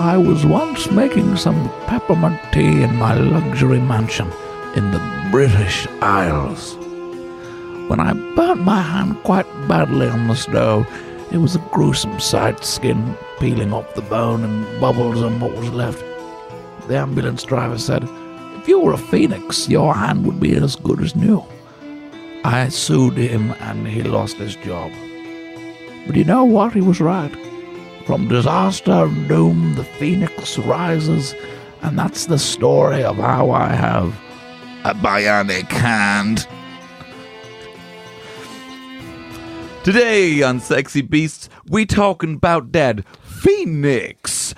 I was once making some peppermint tea in my luxury mansion in the British Isles. When I burnt my hand quite badly on the stove, it was a gruesome sight, skin peeling off the bone and bubbles on what was left. The ambulance driver said, "If you were a phoenix, your hand would be as good as new." I sued him and he lost his job. But you know what? He was right. From disaster and doom, the phoenix rises, and that's the story of how I have a bionic hand. Today on Sexy Beasts, we talking about that Phoenix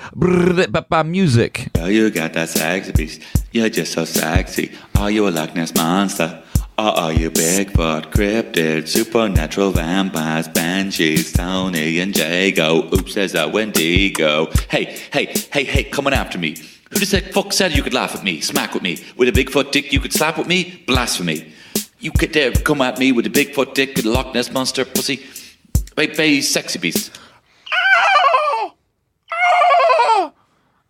music. Oh, you got that sexy beast. You're just so sexy. Are you a Loch Ness monster? Or are you Bigfoot, cryptid, supernatural vampires, banshees, Tony and Jago? Oops, there's a Wendigo. Hey, coming after me. Who the fuck said you could laugh at me, smack with me? With a Bigfoot dick you could slap with me? Blasphemy. You could dare come at me with a Bigfoot dick and a Loch Ness monster pussy? Baby, sexy beast.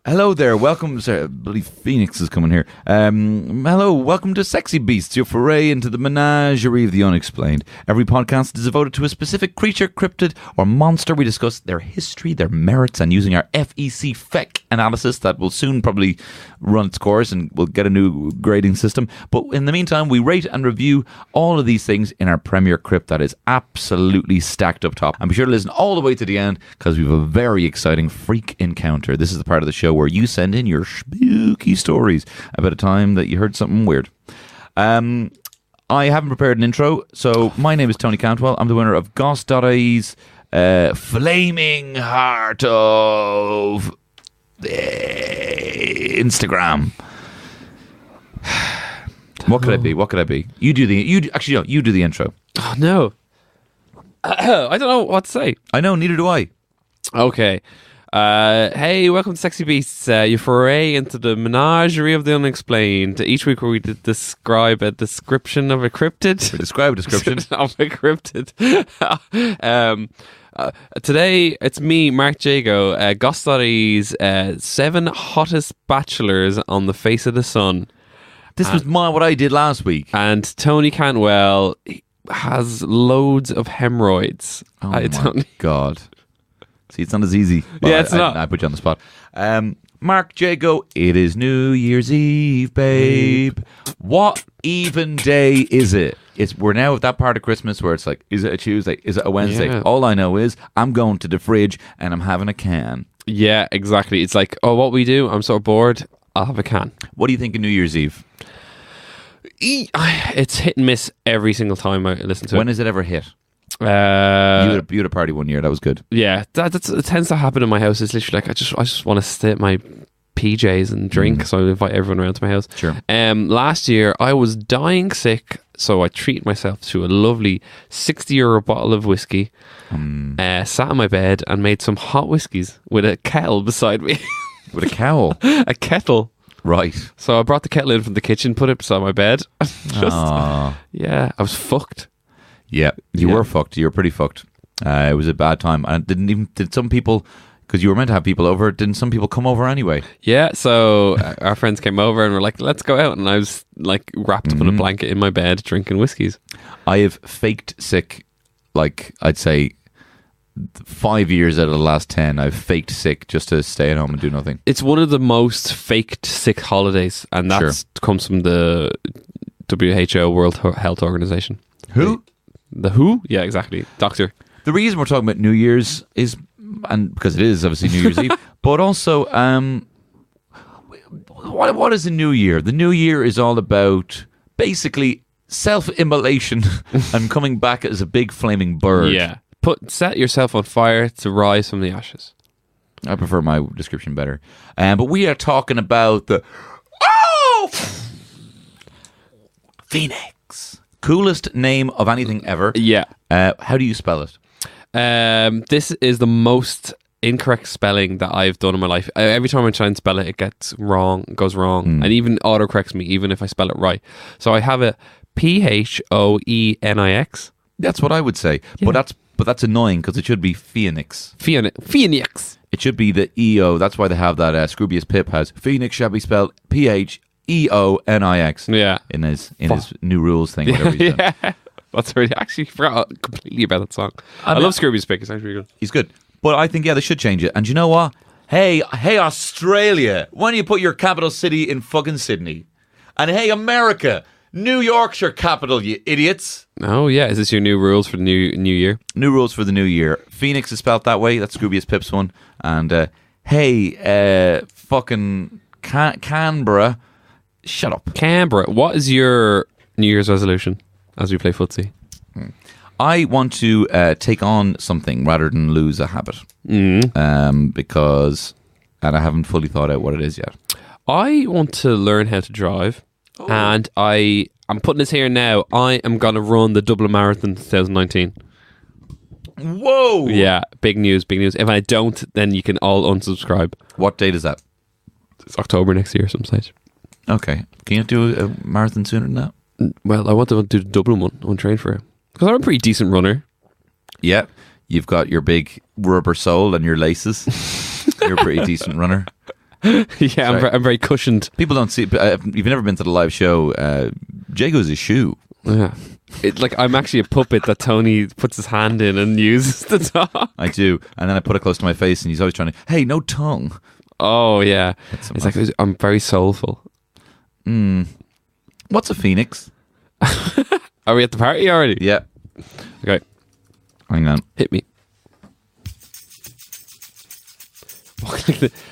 Hello there, welcome. Sorry, I believe Phoenix is coming here. Hello, welcome to Sexy Beasts, your foray into the menagerie of the unexplained. Every podcast is devoted to a specific creature, cryptid, or monster. We discuss their history, their merits, and using our FEC analysis that will soon probably run its course and we'll get a new grading system. But in the meantime, we rate and review all of these things in our Premiercrpyt that is absolutely stacked up top. And be sure to listen all the way to the end because we have a very exciting freak encounter. This is the part of the show where you send in your spooky stories about a time that you heard something weird. I haven't prepared an intro, so my name is Tony Cantwell. I'm the winner of Goss.ie's Flaming Heart of Instagram. What could I be? You do the intro. Oh, no. I don't know what to say. I know, neither do I. Okay. Hey, welcome to Sexy Beasts, your foray into the menagerie of the unexplained. Each week where we describe a description of a cryptid. Describe a description. of a cryptid. Today, it's me, Mark Jago, Goss.ie's 7 hottest bachelors on the face of the sun. This was what I did last week. And Tony Cantwell has loads of hemorrhoids. Oh my God. See, it's not as easy. Well, yeah, it's not. I put you on the spot. Mark Jago, it is New Year's Eve, babe. What even day is it? We're now at that part of Christmas where it's like, is it a Tuesday? Is it a Wednesday? Yeah. All I know is I'm going to the fridge and I'm having a can. Yeah, exactly. It's like, oh, what we do? I'm so bored. I'll have a can. What do you think of New Year's Eve? It's hit and miss every single time I listen to it. When has it ever hit? You had a party one year. That was good. Yeah, it tends to happen in my house. It's literally like I just want to stay at my PJs and drink, so I invite everyone around to my house. Sure. Last year I was dying sick, so I treated myself to a lovely €60 bottle of whiskey. Sat in my bed and made some hot whiskies with a kettle beside me. With a cowl? A kettle. Right. So I brought the kettle in from the kitchen, put it beside my bed. Yeah, I was fucked. Yeah, you were fucked. You were pretty fucked. It was a bad time. And did some people, because you were meant to have people over, didn't some people come over anyway? Yeah, so our friends came over and were like, let's go out. And I was like wrapped up in a blanket in my bed drinking whiskeys. I have faked sick, like I'd say 5 years out of the last 10, I've faked sick just to stay at home and do nothing. It's one of the most faked sick holidays. And that comes from the WHO, World Health Organization. Who? The WHO? Yeah, exactly. Doctor. The reason we're talking about New Year's is, and because it is obviously New Year's Eve, but also, what is the New Year? The New Year is all about basically self-immolation and coming back as a big flaming bird. Yeah. Set yourself on fire to rise from the ashes. I prefer my description better. But we are talking about the Phoenix. Coolest name of anything ever. Yeah. How do you spell it? This is the most incorrect spelling that I've done in my life. Every time I try and spell it, it goes wrong, and even autocorrects me, even if I spell it right. So I have it Phoenix. That's what I would say. Yeah. But that's annoying because it should be Phoenix. Phoenix. It should be the EO. That's why they have that. Scroobius Pip has Phoenix shall be spelled PHEONIX. Yeah. In his new rules thing. Whatever he's done. Yeah. That's really actually forgot completely about that song. I love Scroobius Pip. It's actually really good. He's good. But I think, they should change it. And you know what? Hey, Australia. Why don't you put your capital city in fucking Sydney? And hey, America. New York's your capital, you idiots. Oh, yeah. Is this your new rules for the new year? New rules for the new year. Phoenix is spelled that way. That's Scroobius Pip's one. And fucking Canberra. Shut up. Canberra. What is your New Year's resolution as we play footsie? I want to take on something rather than lose a habit. Because, and I haven't fully thought out what it is yet. I want to learn how to drive. And I'm putting this here now. I am going to run the Dublin Marathon 2019. Whoa! Yeah, big news, big news. If I don't, then you can all unsubscribe. What date is that? It's October next year, some stage. Okay. Can you do a marathon sooner than that? Well, I want to do the Dublin one. I want to train for it. Because I'm a pretty decent runner. Yeah. You've got your big rubber sole and your laces. You're a pretty decent runner. Yeah, I'm very cushioned. People don't see. You've never been to the live show. Jago's a shoe. Yeah, I'm actually a puppet that Tony puts his hand in and uses to talk. I do, and then I put it close to my face, and he's always trying to. Hey, no tongue. Oh yeah, it's like I'm very soulful. What's a phoenix? Are we at the party already? Yeah. Okay. Hang on. Hit me.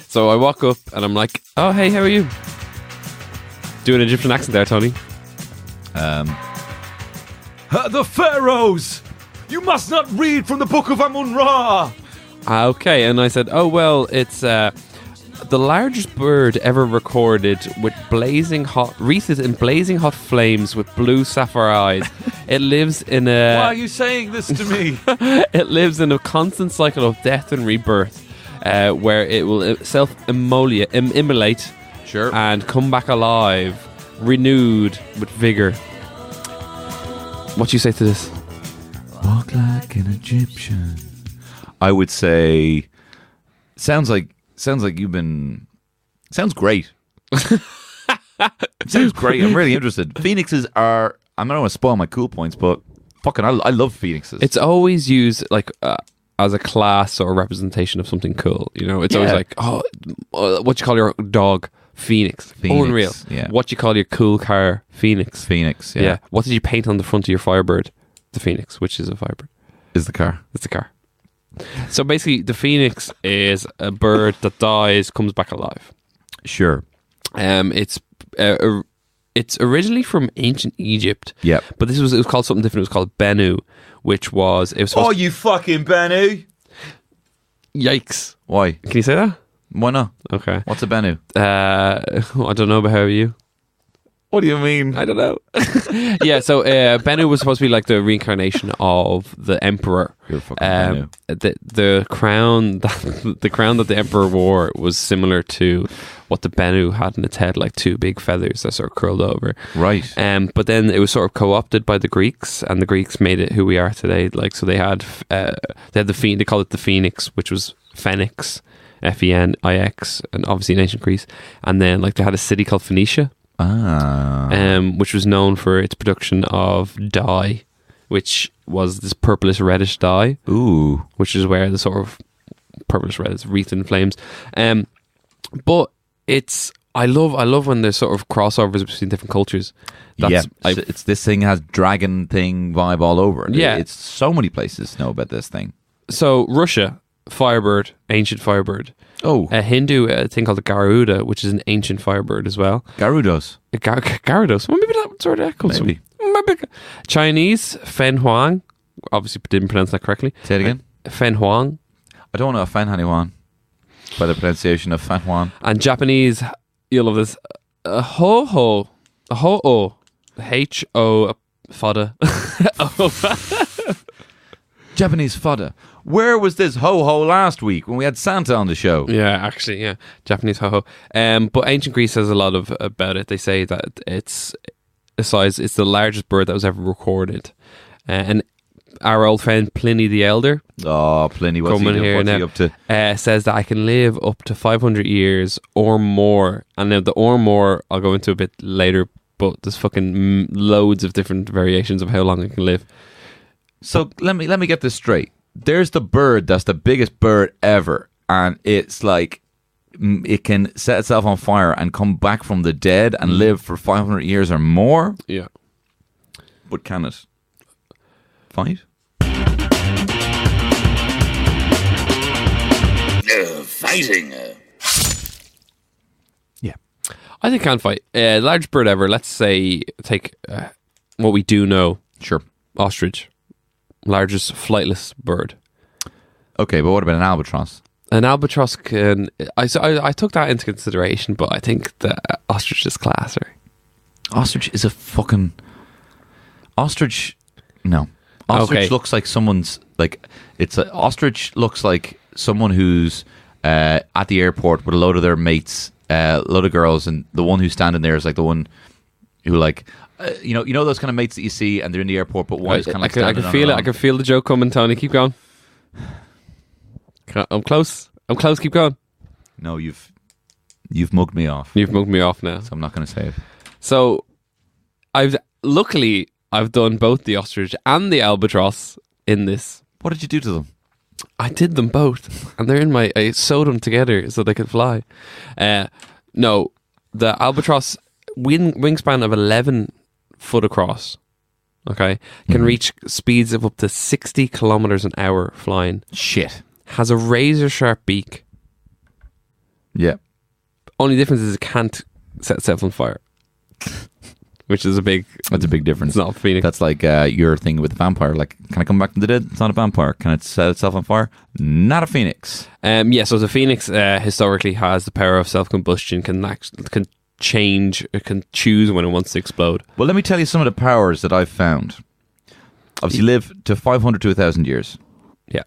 So I walk up and I'm like, "Oh, hey, how are you?" Doing an Egyptian accent there, Tony. The pharaohs. You must not read from the book of Amun-Ra. Okay, and I said, "Oh well, it's the largest bird ever recorded with wreathed in blazing hot flames with blue sapphire eyes. It lives in a. Why are you saying this to me? It lives in a constant cycle of death and rebirth." Where it will self-immolate Sure. and come back alive, renewed with vigor. What do you say to this? Walk like an Egyptian. I would say, sounds like you've been. Sounds great. Sounds great. I'm really interested. Phoenixes are. I'm not going to spoil my cool points, but fucking, I love phoenixes. It's always used as a class or representation of something cool. You know, it's always like, what you call your dog? Phoenix. Unreal. Yeah. What you call your cool car? Phoenix. Phoenix. Yeah. What did you paint on the front of your Firebird? The Phoenix, which is a Firebird. Is the car? It's the car. So basically, the Phoenix is a bird that dies, comes back alive. Sure. It's originally from ancient Egypt. Yeah. But it was called something different. It was called Bennu, which was you fucking Bennu! Yikes! Why? Can you say that? Why not? Okay. What's a Bennu? I don't know, but how are you? What do you mean? I don't know. Yeah, so Bennu was supposed to be like the reincarnation of the emperor. You're fucking Bennu. The crown that the emperor wore was similar to what the Bennu had in its head, like two big feathers that sort of curled over. Right. But then it was sort of co-opted by the Greeks, and the Greeks made it who we are today. Like, so they had they called it the Phoenix, which was Phoenix, Phenix, and obviously in ancient Greece. And then like they had a city called Phoenicia. Which was known for its production of dye, which was this purplish reddish dye. Ooh. Which is where the sort of purplish red is wreathed in flames. But I love when there's sort of crossovers between different cultures. It's this thing has dragon thing vibe all over it. Yeah. It's so many places know about this thing. So Russia, Firebird, ancient Firebird. Oh. A Hindu, a thing called the Garuda, which is an ancient Firebird as well. Garudos. Garudos. Well, maybe that's where that comes Maybe. from. Maybe. Chinese, Fen Huang. Obviously didn't pronounce that correctly. Say it again. Fen Huang. I don't want to offend anyone by the pronunciation of Fan Juan. And Japanese, you'll love this. Ho-ho. Ho-oh. H-O. Fodder. Japanese fodder. Where was this ho-ho last week when we had Santa on the show? Yeah, actually, yeah. Japanese ho-ho. But ancient Greece has a lot about it. They say that it's the largest bird that was ever recorded. And our old friend Pliny the Elder. Oh, Pliny, what's he Coming here what's he now. up to? Says that I can live up to 500 years or more. And now the or more I'll go into a bit later, but there's fucking loads of different variations of how long I can live. So let me get this straight. There's the bird that's the biggest bird ever, and it's like it can set itself on fire and come back from the dead and live for 500 years or more. Yeah. But can it fight? Fighting. Yeah. I think can fight. Largest bird ever. Let's say take what we do know. Sure. Ostrich. Largest flightless bird. Okay, but what about an albatross? An albatross can... I took that into consideration, but I think the ostrich is classer. Ostrich is a fucking... Ostrich... No. Ostrich Okay. looks like someone's... Like, ostrich looks like someone who's at the airport with a load of their mates, a load of girls, and the one who's standing there is like the one who like... you know those kind of mates that you see and they're in the airport, but one is kind of like I can feel it. I can feel the joke coming, Tony. Keep going. I'm close. Keep going. No, you've mugged me off. You've mugged me off now. So I'm not going to say it. So, luckily I've done both the ostrich and the albatross in this. What did you do to them? I did them both, and they're in my. I sewed them together so they could fly. No, the albatross wingspan of 11 foot across. Okay, can reach speeds of up to 60 kilometers an hour flying. Shit. Has a razor sharp beak. Yeah. Only difference is it can't set itself on fire, which is That's a big difference. It's not a phoenix. That's like your thing with the vampire. Like, can I come back from the dead? It's not a vampire. Can it set itself on fire? Not a phoenix. Yeah. So the phoenix historically has the power of self combustion. Can change. It can choose when it wants to explode. Well, let me tell you some of the powers that I've found. Obviously, live to 500 to 1,000 years. Yeah.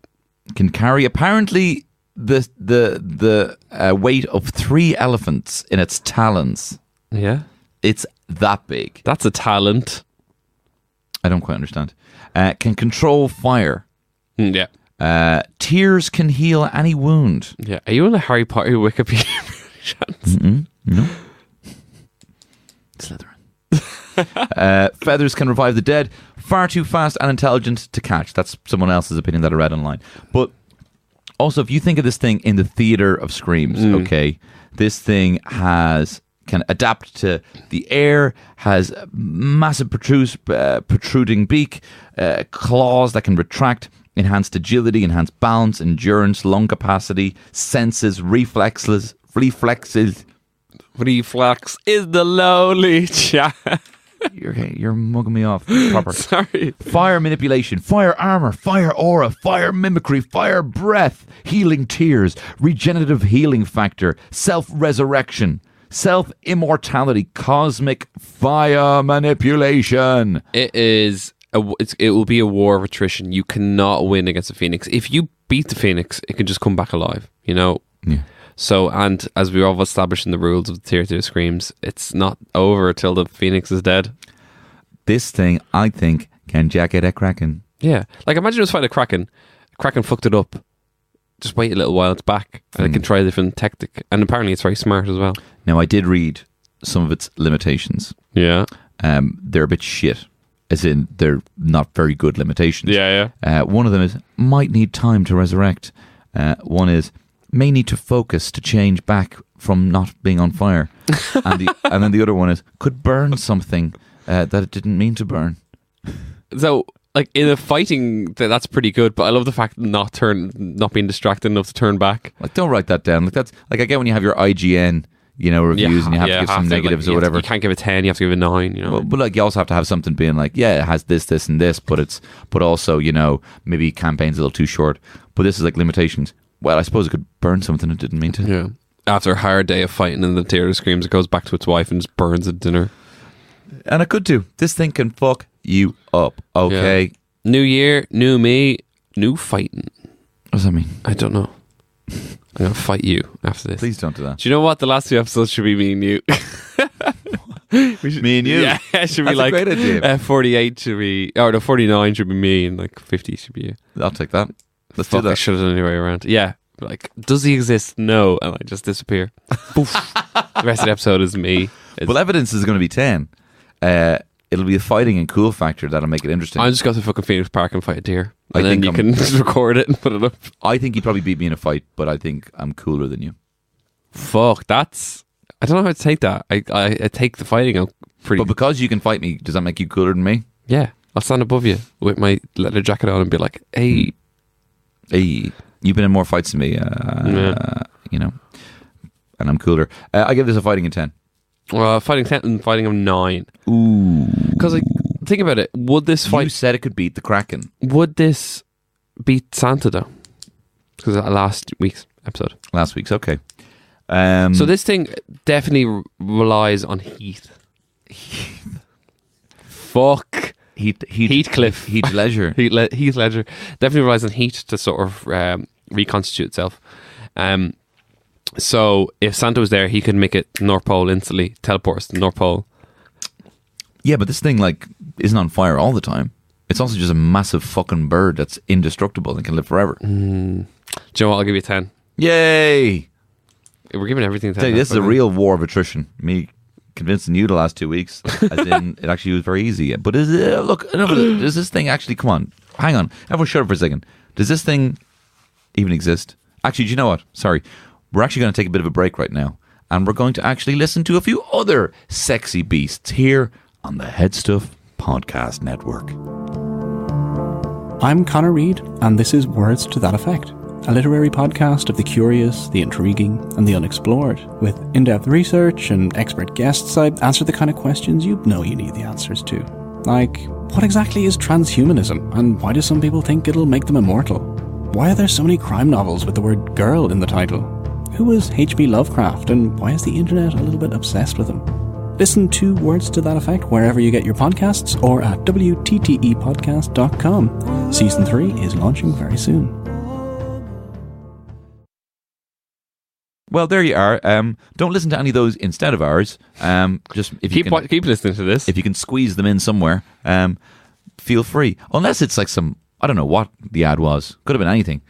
Can carry apparently the weight of 3 elephants in its talons. Yeah. It's that big. That's a talent. I don't quite understand. Can control fire. Yeah. Tears can heal any wound. Yeah. Are you on a Harry Potter Wikipedia? No. Slytherin. Feathers can revive the dead. Far too fast and intelligent to catch. That's someone else's opinion that I read online. But also, if you think of this thing in the theater of screams, okay, this thing can adapt to the air, has massive protruding beak, claws that can retract, enhanced agility, enhanced balance, endurance, lung capacity, senses, reflexes. Reflex is the lowly chat. You're mugging me off. Proper. Sorry. Fire manipulation, fire armor, fire aura, fire mimicry, fire breath, healing tears, regenerative healing factor, self-resurrection, self-immortality, cosmic fire manipulation. It will be a war of attrition. You cannot win against a phoenix. If you beat the phoenix, it can just come back alive, you know? Yeah. So, and as we all established in the rules of the Theatre of Screams, it's not over till the phoenix is dead. This thing, I think, can jack it at Kraken. Yeah. Like, imagine it was fighting a Kraken. Kraken fucked it up. Just wait a little while, it's back. And it can try a different tactic. And apparently it's very smart as well. Now, I did read some of its limitations. Yeah. They're a bit shit. As in, they're not very good limitations. Yeah. One of them is, might need time to resurrect. One is, may need to focus to change back from not being on fire. And then the other one is, could burn something that it didn't mean to burn. So, like, in a fighting, that's pretty good, but I love the fact not being distracted enough to turn back. Like, don't write that down. Like, that's like, I get when you have your IGN, reviews, and you have to give some negatives or whatever. You can't give it 10, you have to give it 9, you know. Well, but like, you also have to have something being like, yeah, it has this, and this, but also, maybe campaign's a little too short. But this is like limitations. Well, I suppose it could burn something it didn't mean to. Yeah. After a hard day of fighting in the Theatre of Screams, it goes back to its wife and just burns at dinner. And it could do. This thing can fuck you up, okay? Yeah. New year, new me, new fighting. What does that mean? I don't know. I'm going to fight you after this. Please don't do that. Do you know what? The last 2 episodes should be me and you. We should, Me and you. Yeah, it should be That's a like great idea. 48 should be, or no, 49 should be me, and like 50 should be you. I'll take that. Let's Fuck, do I that. should have done it the way around. Yeah, like, does he exist? No, and I just disappear. Poof. The rest of the episode is me. Well, evidence is going to be 10. It'll be a fighting and cool factor that'll make it interesting. I'll just go to fucking Phoenix Park and fight a deer, I and then think you can just record it and put it up. I think he'd probably beat me in a fight, but I think I'm cooler than you. Fuck, that's... I don't know how to take that. I take the fighting out pretty... But because you can fight me, does that make you cooler than me? Yeah, I'll stand above you with my leather jacket on and be like, hey... Hey, you've been in more fights than me, you know, and I'm cooler. I give this a fighting in 10. Fighting 10 and fighting of 9. Ooh. Because, like, think about it. Would this You fight... said it could beat the Kraken. Would this beat Santa, though? Because of last week's episode. Last week's, okay. So this thing definitely relies on heat. Fuck. Heathcliff. Heath Ledger. Heath Ledger definitely relies on heat to sort of reconstitute itself. So if Santa was there, he could make it North Pole instantly, teleport us to North Pole. Yeah, but this thing, like, isn't on fire all the time. It's also just a massive fucking bird that's indestructible and can live forever. Do you know what? I'll give you a 10. Yay! We're giving everything a 10. Tell you, this is a real war of attrition. Me convincing you the last 2 weeks, as in it actually was very easy. But look, enough of this. Does this thing actually, come on, hang on, everyone shut up for a second. Does this thing even exist? Actually, do you know what? Sorry. We're actually going to take a bit of a break right now, and we're going to actually listen to a few other sexy beasts here on the HeadStuff Podcast Network. I'm Connor Reid, and this is Words to That Effect, a literary podcast of the curious, the intriguing, and the unexplored. With in-depth research and expert guests, I answer the kind of questions you know you need the answers to. Like, what exactly is transhumanism, and why do some people think it'll make them immortal? Why are there so many crime novels with the word girl in the title? Who is H.P. Lovecraft, and why is the internet a little bit obsessed with him? Listen to Words to That Effect wherever you get your podcasts or at wttepodcast.com. Season 3 is launching very soon. Well, there you are. Don't listen to any of those instead of ours. Just if you Keep listening to this. if you can squeeze them in somewhere, feel free. Unless it's like some, I don't know what the ad was. Could have been anything.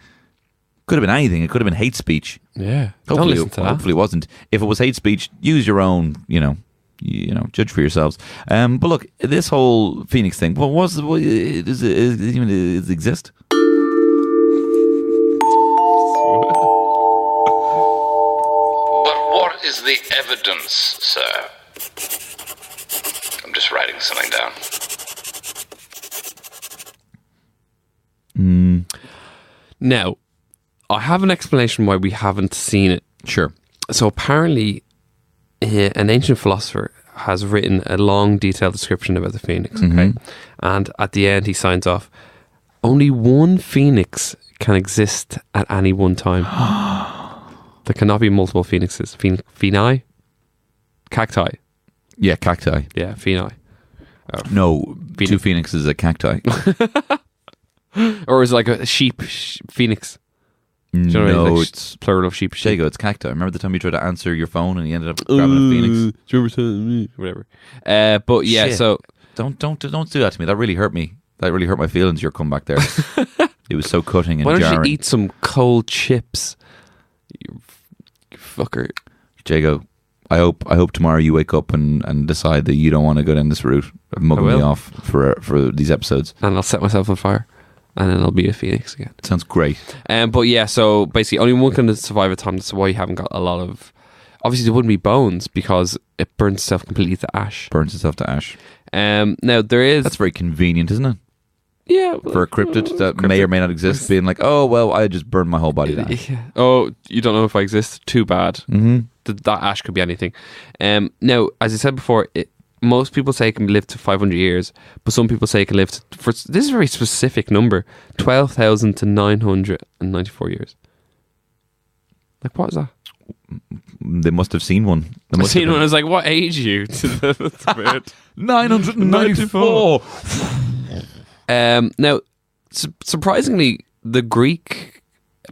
Could have been anything. It could have been hate speech. Yeah. Don't Hopefully, listen to that. hopefully it wasn't. If it was hate speech, use your own, judge for yourselves. But look, this whole Phoenix thing, does it exist? But what is the evidence, sir? I'm just writing something down. Now, I have an explanation why we haven't seen it. Sure. So apparently, an ancient philosopher has written a long, detailed description about the phoenix, okay? And at the end, he signs off, only one phoenix can exist at any one time. There cannot be multiple phoenixes. Phoeni? Cacti. Yeah, cacti. Yeah, phoeni. No, two phoenixes, a cacti. Or is it like a sheep phoenix? Do you know what I mean? No, Like it's plural of sheep. Shago, it's cacti. Remember the time you tried to answer your phone and you ended up grabbing a phoenix? Whatever. But yeah, Shit. so Don't do that to me. That really hurt me. That really hurt my feelings. Your comeback there. It was so cutting and why don't jarring. you eat some cold chips? You fucker. Jago, I hope tomorrow you wake up and decide that you don't want to go down this route of mugging me will. off for these episodes. And I'll set myself on fire. And then I'll be a phoenix again. Sounds great. But yeah, so basically only one can survive a time. That's why you haven't got a lot of... Obviously there wouldn't be bones because it burns itself completely to ash. Burns itself to ash. Now there is... That's very convenient, isn't it? Yeah. For a cryptid that may or may not exist, being like, oh, well, I just burned my whole body down. Yeah. Oh, you don't know if I exist? Too bad. Mm-hmm. That ash could be anything. Now, as I said before, most people say it can live to 500 years, but some people say it can live to... this is a very specific number. 12,000 to 994 years. Like, what is that? They must have seen one. I seen one. I was like, "What age are you?" That's weird. 994. Now, surprisingly, the Greek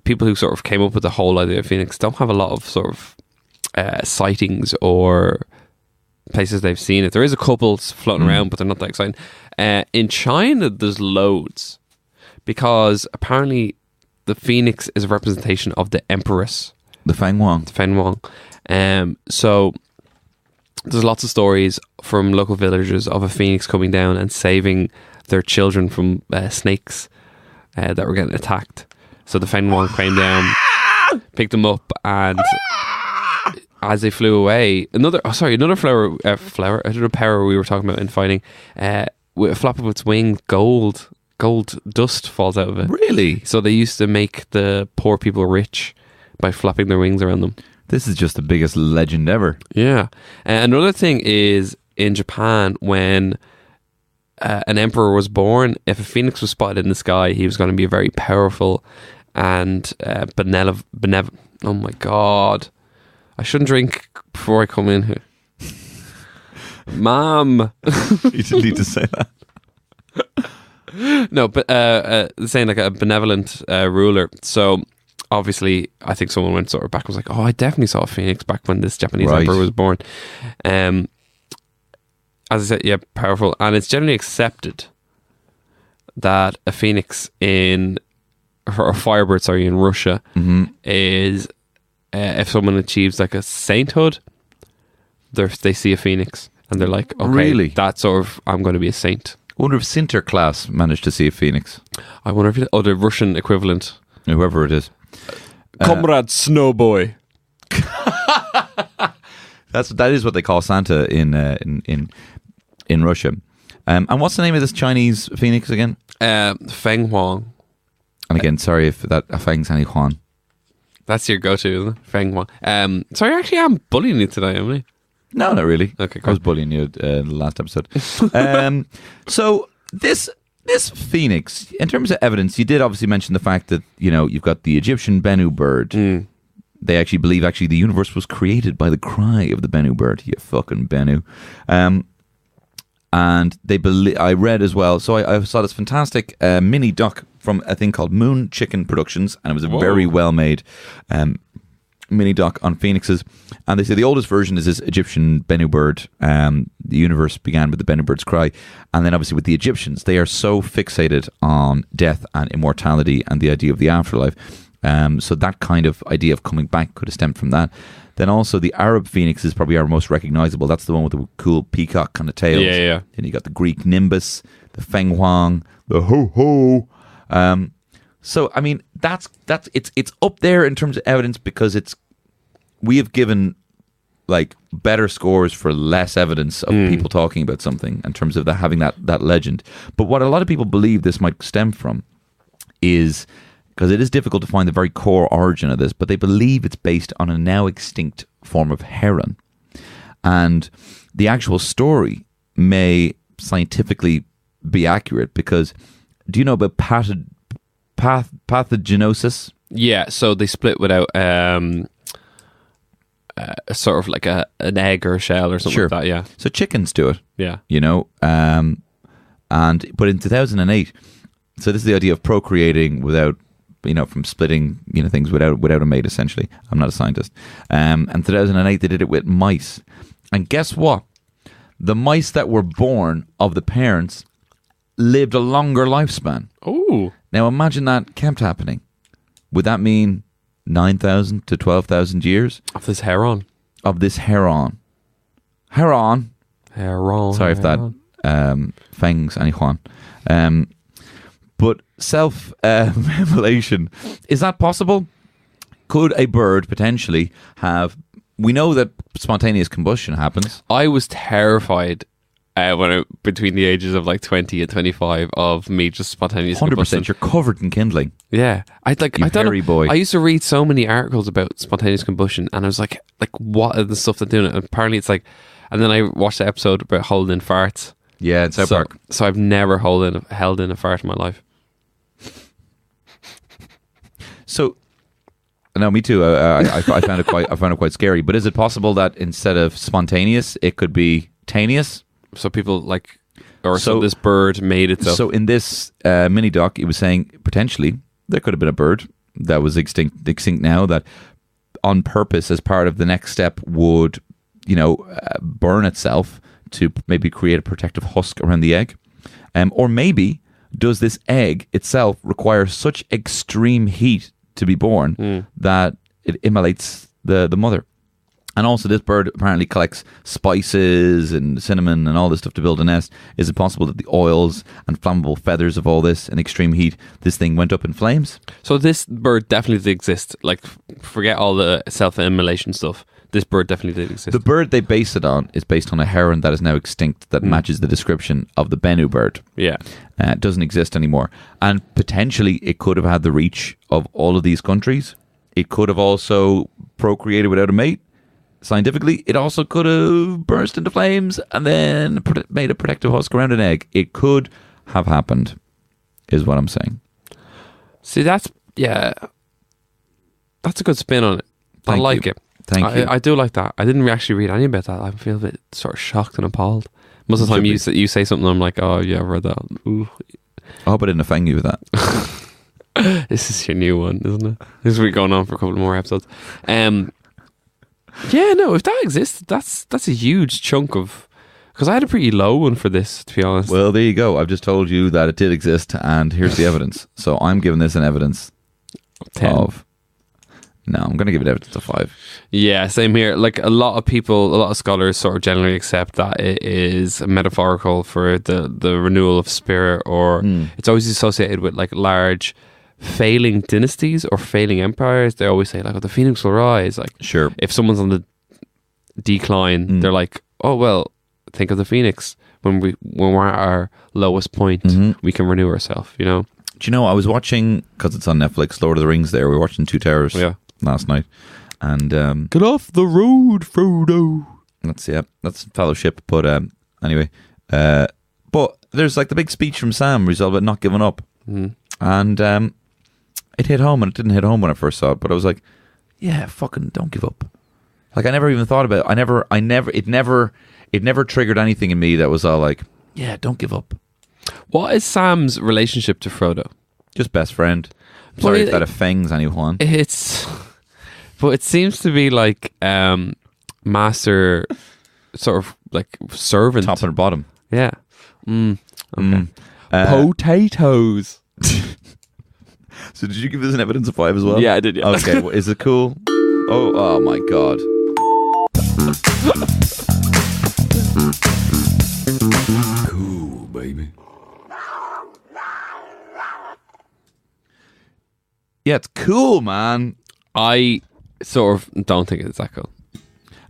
people who sort of came up with the whole idea of Phoenix don't have a lot of sort of sightings or places they've seen it. There is a couple floating around, but they're not that exciting. In China, there's loads because apparently the phoenix is a representation of the empress, The Feng Wang. So there's lots of stories from local villagers of a phoenix coming down and saving their children from snakes that were getting attacked. So the Feng Wang came down, picked them up, and as they flew away, another flower. I don't know, power we were talking about in fighting. With a flap of its wing, gold dust falls out of it. Really? So they used to make the poor people rich by flapping their wings around them. This is just the biggest legend ever. Yeah. Another thing is in Japan, when an emperor was born, if a phoenix was spotted in the sky, he was going to be a very powerful and benevolent. Oh my God. I shouldn't drink before I come in here. Mom. You didn't need to say that. No, but saying like a benevolent ruler. So obviously, I think someone went sort of back and was like, "Oh, I definitely saw a phoenix back when this Japanese emperor was born." As I said, yeah, powerful, and it's generally accepted that a phoenix or a firebird, in Russia, is if someone achieves like a sainthood, they see a phoenix and they're like, "Okay, really? That's sort of I'm going to be a saint." I wonder if Sinterklaas managed to see a phoenix. I wonder if the Russian equivalent, Whoever it is. Comrade Snowboy. That is what they call Santa in Russia. And what's the name of this Chinese phoenix again? Feng Huang. And again, sorry if that offends any Juan. That's your go-to, isn't it? Feng Huang. Sorry, actually, I'm bullying you today, am I? No, not really. Okay, I was bullying you in the last episode. So this phoenix, in terms of evidence, you did obviously mention the fact that, you've got the Egyptian Bennu bird. They actually believe the universe was created by the cry of the Bennu bird. You fucking Bennu. And they believe, I read as well, so I saw this fantastic mini doc from a thing called Moon Chicken Productions, and it was a very well made mini doc on phoenixes. And they say the oldest version is this Egyptian Bennu bird. The universe began with the Bennu bird's cry, and then obviously with the Egyptians, they are so fixated on death and immortality and the idea of the afterlife. So that kind of idea of coming back could have stemmed from that. Then also the Arab phoenix is probably our most recognizable. That's the one with the cool peacock kind of tails. Yeah. Then you got the Greek nimbus, the Feng Huang, the ho ho. So I mean, it's up there in terms of evidence because we have given like better scores for less evidence of people talking about something in terms of having that legend. But what a lot of people believe this might stem from is, because it is difficult to find the very core origin of this, but they believe it's based on a now extinct form of heron. And the actual story may scientifically be accurate because, do you know about pathogenosis? Yeah, so they split without sort of like an egg or a shell or something like that, yeah. So chickens do it. Yeah. But in 2008, so this is the idea of procreating without, from splitting, things without a mate, essentially. I'm not a scientist. And 2008, they did it with mice. And guess what? The mice that were born of the parents lived a longer lifespan. Oh. Now imagine that kept happening. Would that mean 9,000 to 12,000 years? Of this heron. Heron. Sorry if that fangs any Juan. But self-immolation, is that possible? Could a bird potentially have... We know that spontaneous combustion happens. I was terrified between the ages of like 20 and 25 of me just spontaneous 100%, combustion. you're covered in kindling. Yeah. I don't know. Boy. I used to read so many articles about spontaneous combustion and I was like what are the stuff they're doing? And apparently it's like... And then I watched the episode about holding in farts. Yeah, in South Park. So I've never held in a fart in my life. So, no, me too. I found it quite scary. But is it possible that instead of spontaneous, it could be taneous? So people so this bird made itself. So in this mini doc, it was saying potentially there could have been a bird that was extinct now that on purpose as part of the next step would burn itself to maybe create a protective husk around the egg? Or maybe does this egg itself require such extreme heat to be born that it immolates the mother? And also, this bird apparently collects spices and cinnamon and all this stuff to build a nest. Is it possible that the oils and flammable feathers of all this and extreme heat, this thing went up in flames? So this bird definitely did exist. Like, forget all the self-immolation stuff. This bird definitely did exist. The bird they base it on is based on a heron that is now extinct that matches the description of the Bennu bird. Yeah. It doesn't exist anymore. And potentially it could have had the reach of all of these countries. It could have also procreated without a mate. Scientifically, it also could have burst into flames and then made a protective husk around an egg. It could have happened, is what I'm saying. See, that's a good spin on it. I like it. Thank you. I do like that. I didn't actually read any about that. I feel a bit sort of shocked and appalled. Most of the time you say something, I'm like, oh yeah, I've read that. Ooh. I hope I didn't offend you with that. This is your new one, isn't it? This will be going on for a couple more episodes. Yeah, no, if that exists, that's a huge chunk of... Because I had a pretty low one for this, to be honest. Well, there you go. I've just told you that it did exist, and here's the evidence. So I'm giving this an evidence 10. of... No, I'm going to give it evidence of 5. Yeah, same here. Like, a lot of scholars sort of generally accept that it is metaphorical for the renewal of spirit, or it's always associated with like large failing dynasties or failing empires. They always say like, oh, the phoenix will rise. Like, Sure. If someone's on the decline, they're like, oh well, think of the phoenix. When we're at our lowest point, we can renew ourselves, you know? Do you know, I was watching, because it's on Netflix, Lord of the Rings there. We were watching Two Towers last night. And get off the road, Frodo. That's Fellowship. But anyway, but there's like the big speech from Sam where he's all about not giving up. And it hit home, and it didn't hit home when I first saw it. But I was like, yeah, fucking don't give up. Like, I never even thought about it. It never triggered anything in me that was all like, yeah, don't give up. What is Sam's relationship to Frodo? Just best friend. Sorry if that offends anyone. But it seems to be like master, sort of like servant. Top and bottom. Yeah. Okay. Potatoes. So did you give this an evidence of 5 as well? Yeah, I did. Yeah. Okay, well, is it cool? Oh my God. Cool, baby. Yeah, it's cool, man. I sort of don't think it's that cool.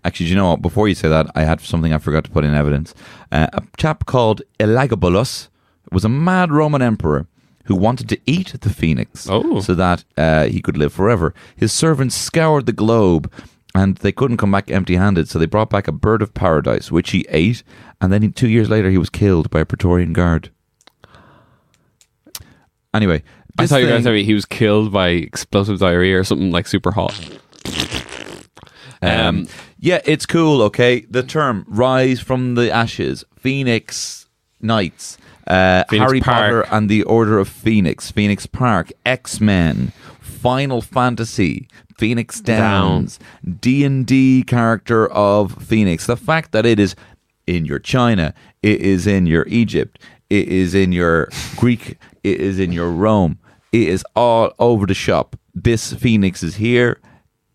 Actually, do you know what? Before you say that, I had something I forgot to put in evidence. A chap called Elagabalus was a mad Roman emperor who wanted to eat the phoenix so that he could live forever. His servants scoured the globe, and they couldn't come back empty-handed, so they brought back a bird of paradise, which he ate, and then 2 years later he was killed by a Praetorian guard. Anyway, I thought you were going to tell me he was killed by explosive diarrhea or something like super hot. Yeah, it's cool, okay? The term rise from the ashes, Phoenix Knights, Harry Potter and the Order of Phoenix, Phoenix Park, X-Men, Final Fantasy, Phoenix Downs, D&D character of Phoenix. The fact that it is in your China, it is in your Egypt, it is in your Greek, it is in your Rome, it is all over the shop. This Phoenix is here,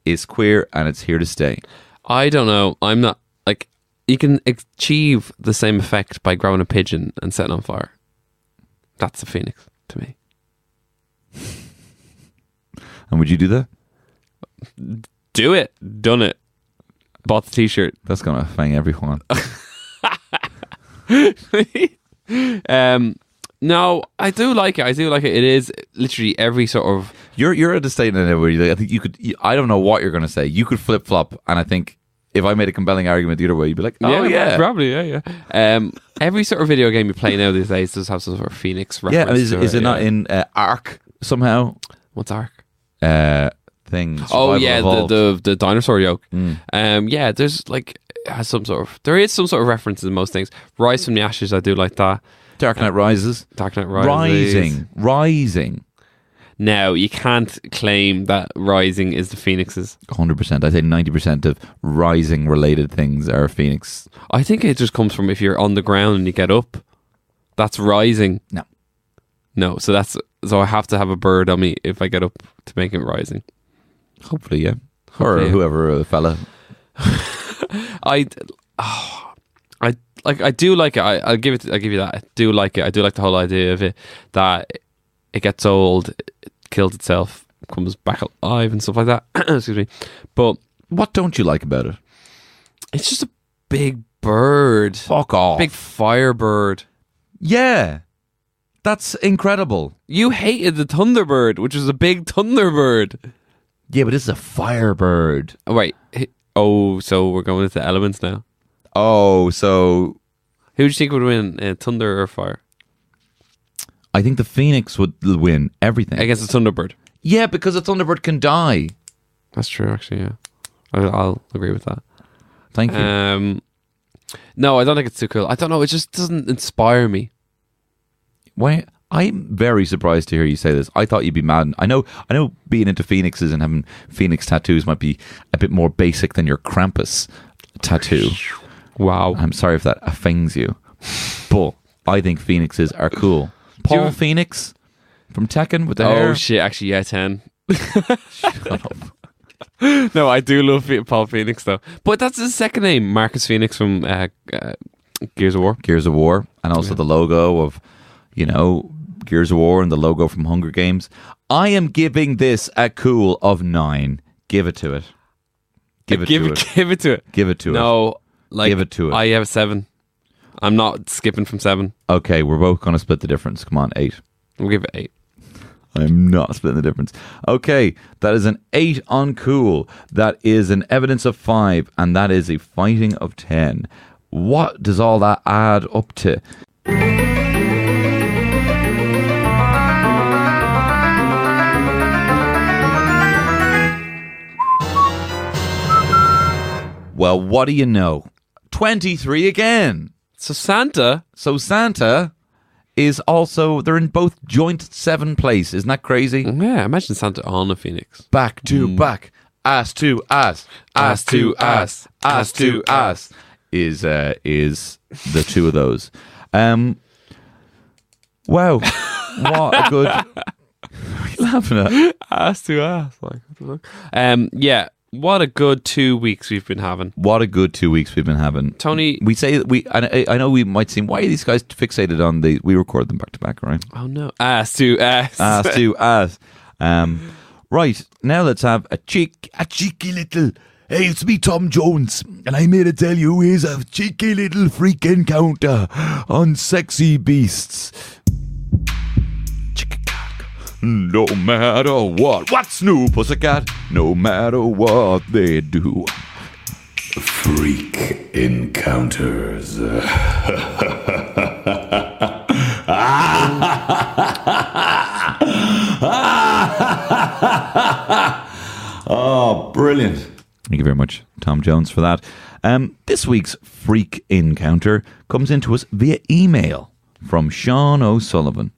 is queer, and it's here to stay. I don't know. I'm not, like, you can achieve the same effect by grabbing a pigeon and setting on fire. That's a phoenix to me. And would you do that? Do it. Done it. Bought the t-shirt. That's going to offend everyone. No, I do like it. It is literally every sort of... You're at the state now where I think you could... I don't know what you're going to say. You could flip-flop, and I think if I made a compelling argument the other way, you'd be like, oh, yeah. Probably, yeah. Every sort of video game you play now these days does have some sort of Phoenix reference. Yeah, is it not in Ark somehow? What's Ark? Thing. Oh, yeah, the dinosaur yoke. Yeah, there's like... There is some sort of reference in most things. Rise from the Ashes, I do like that. Dark Knight Rises. Rising. Now, you can't claim that rising is the phoenixes. 100%. I say 90% of rising-related things are phoenix. I think it just comes from if you're on the ground and you get up. That's rising. No, so I have to have a bird on me if I get up to make it rising. Hopefully, yeah. Hopefully, or yeah. whoever, fella. I do like it. I'll give you that. I do like it. I do like the whole idea of it, that it gets old, it kills itself, comes back alive and stuff like that. Excuse me. But What don't you like about it? it's just a big bird. Fuck off. Big firebird. Yeah. That's incredible. You hated the Thunderbird, which was a big Thunderbird. Yeah, but this is a firebird. Oh, wait. Oh, so we're going into elements now. Oh, so Who do you think would win, thunder or fire? I think the phoenix would win everything. Against the Thunderbird. Yeah, because a thunderbird can die. That's true, actually, yeah. I'll agree with that. Thank you. No, I don't think it's too cool. I don't know, it just doesn't inspire me. Why? I'm very surprised to hear you say this. I thought you'd be mad. I know being into phoenixes and having phoenix tattoos might be a bit more basic than your Krampus tattoo. Wow. I'm sorry if that offends you. But I think phoenixes are cool. Paul you- Phoenix from Tekken with the Oh, hair. shit, actually, yeah, 10. Shut up. No, I do love Paul Phoenix, though. But that's his second name, Marcus Phoenix from Gears of War. Gears of War. And also the logo of, Gears of War and the logo from Hunger Games. I am giving this a cool of 9. Give it to it. Give it to it. Give it to it. Give it to it. No, like, Give it to it. I have 7. I'm not skipping from 7. Okay, we're both going to split the difference. Come on, 8. We'll give it 8. I'm not splitting the difference. Okay, that is an 8 on cool. That is an evidence of 5, and that is a fighting of 10. What does all that add up to? Well, what do you know? 23 again. So Santa, So Santa is also, they're in both joint 7th place. Isn't that crazy? yeah, imagine Santa on a phoenix. Back to back, ass to ass, ass to ass, ass to ass is the two of those. Wow, what a good. What are you laughing at? Ass to ass. Like, what the fuck? Yeah, what a good 2 weeks we've been having. What a good 2 weeks we've been having, Tony. We say that I know we might seem, why are these guys fixated on we record them back to back, right? Oh no, ass to ass. Ass to ass. Right, now let's have a cheeky little. Hey, it's me, Tom Jones, and I'm here to tell you here's a cheeky little freak encounter on Sexy Beasts. No matter what's new, pussycat? No matter what they do. Freak encounters. Oh, brilliant. Thank you very much, Tom Jones, for that. This week's freak encounter comes into us via email from Sean O'Sullivan.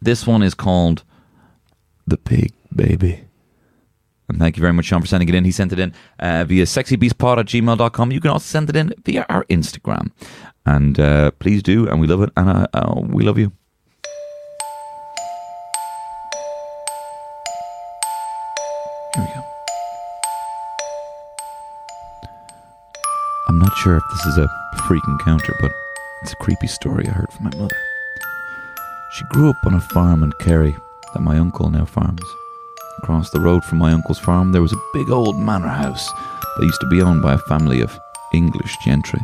This one is called The Pig Baby. And thank you very much, Sean, for sending it in. He sent it in via sexybeastpod@gmail.com. You can also send it in via our Instagram. And please do, and we love it, and we love you. Here we go. I'm not sure if this is a freak encounter, but it's a creepy story I heard from my mother. She grew up on a farm in Kerry that my uncle now farms. Across the road from my uncle's farm there was a big old manor house that used to be owned by a family of English gentry.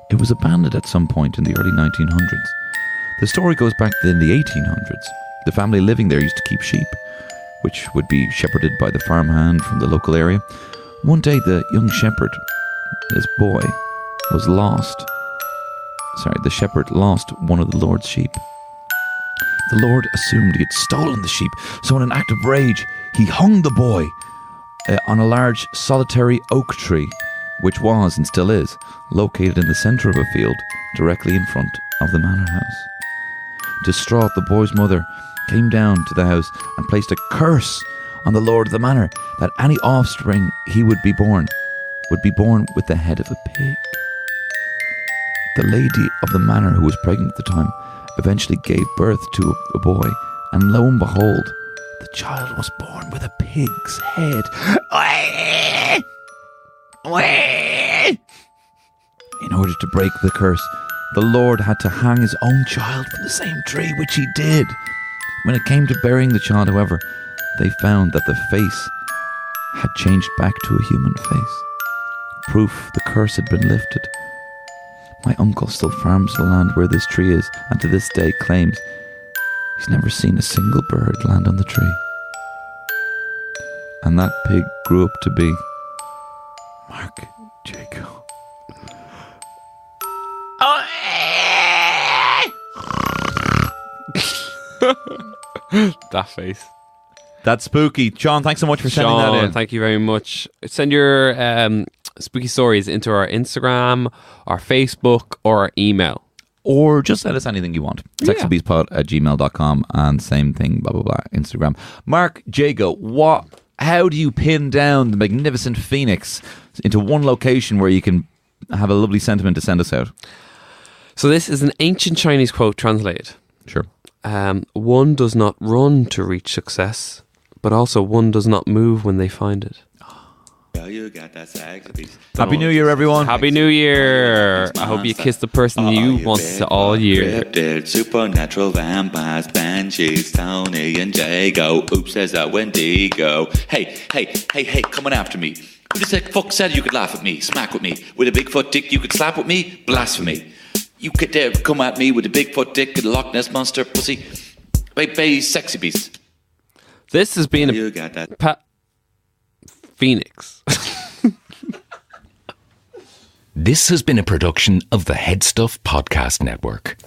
It was abandoned at some point in the early 1900s. The story goes back to the 1800s. The family living there used to keep sheep, which would be shepherded by the farmhand from the local area. One day the young shepherd, this boy, was lost. The shepherd lost one of the Lord's sheep. The Lord assumed he had stolen the sheep, so in an act of rage, he hung the boy on a large solitary oak tree, which was, and still is, located in the centre of a field, directly in front of the manor house. Distraught, the boy's mother came down to the house and placed a curse on the lord of the manor that any offspring he would be born with the head of a pig. The lady of the manor, who was pregnant at the time, eventually gave birth to a boy, and lo and behold, the child was born with a pig's head. In order to break the curse, the Lord had to hang his own child from the same tree, which he did. When it came to burying the child, however, they found that the face had changed back to a human face. Proof the curse had been lifted. My uncle still farms the land where this tree is, and to this day claims he's never seen a single bird land on the tree. And that pig grew up to be Mark Jacob. That face. That's spooky. Sean, thanks so much for sending that in. Thank you very much. Send your spooky stories into our Instagram, our Facebook, or our email. Or just send us anything you want. sexybeastpod@gmail.com, and same thing, blah, blah, blah, Instagram. Mark Jago, how do you pin down the magnificent phoenix into one location where you can have a lovely sentiment to send us out? So this is an ancient Chinese quote translated. Sure. One does not run to reach success, but also one does not move when they find it. Happy New Year, everyone. Happy New Year. I hope you kiss the person you wanted all year. Supernatural vampires, banshees, Tony and Jago. Oops, there's that Wendigo. Hey, coming after me. Who the fuck said you could laugh at me, smack with me? With a Bigfoot dick you could slap with me? Blasphemy. You could dare come at me with a Bigfoot dick and a Loch Ness Monster pussy. Bay sexy beast. This has been you got that. Phoenix. This has been a production of the HeadStuff Podcast Network.